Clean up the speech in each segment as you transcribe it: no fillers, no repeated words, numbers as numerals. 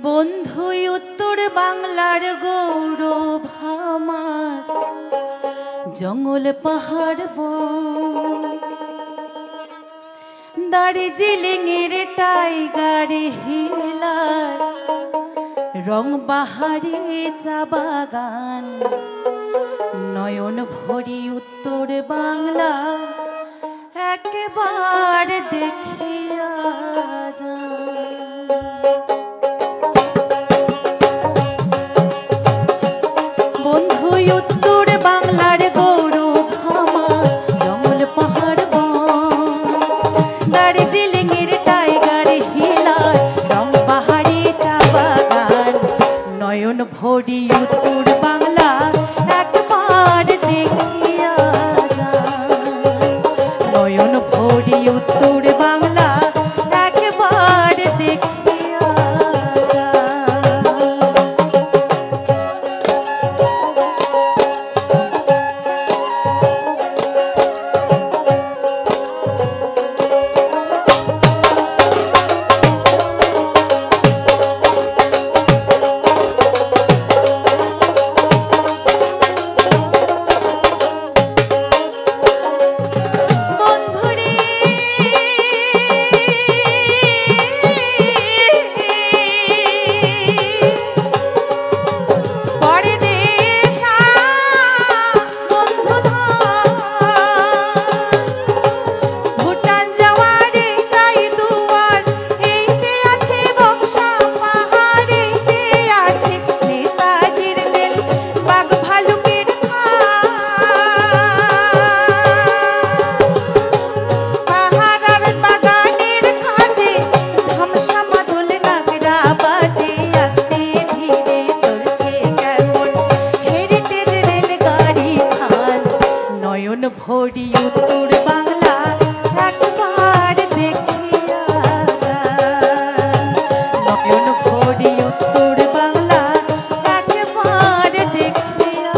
বন্ধু উত্তর বাংলার গৌরব আমার, জঙ্গল পাহাড় বন, দার্জিলিং এর টাইগার হিলার, রং বাহারে চা বাগান, নয়ন ভরি উত্তর বাংলা একবার দেখিয়া যায়। বন্ধু উত্তর বাংলার গৌরব আমার, জঙ্গল পাহাড় বন, দার্জিলিং এর টাইগার হিলার, রং বাহারে চা বাগান, নয়ন ভরি উত্তর বাংলা একবার দেখিয়া যায়। নয়ন ভরি উত্তর বাংলা একবার দেখিয়া ভরি উত্তর বাংলা একবার দেখিয়া যায়। নয়ন ভরি উত্তর বাংলা একবার দেখিয়া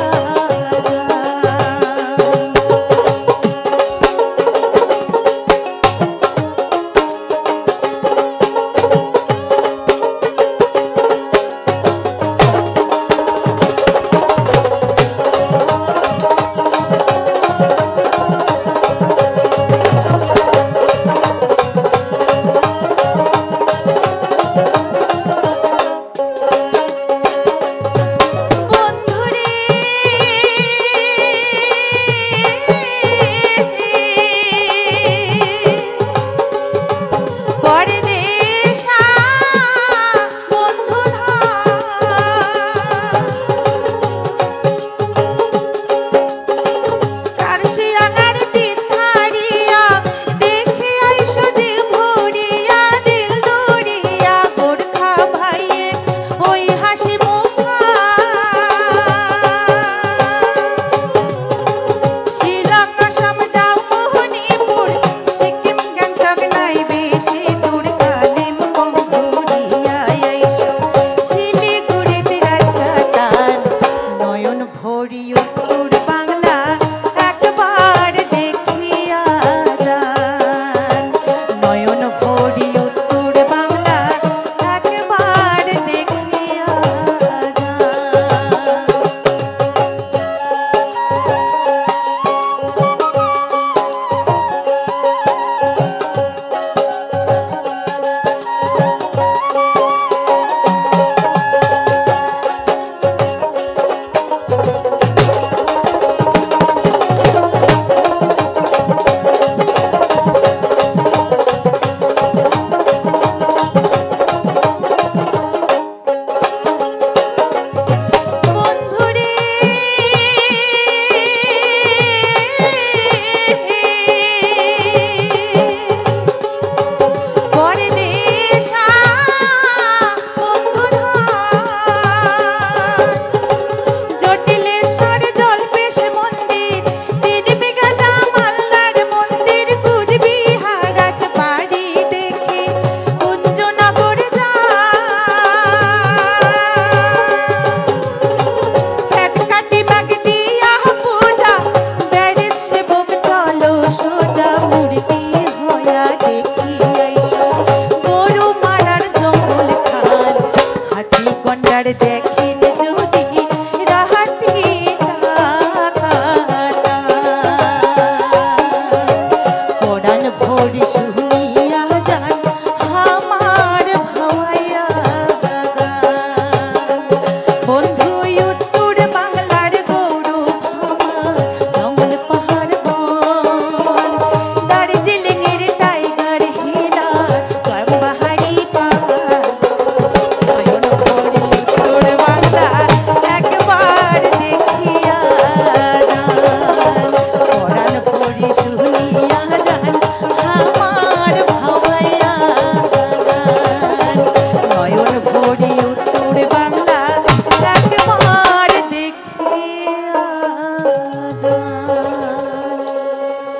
যায়।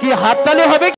কি হাততালি হবে?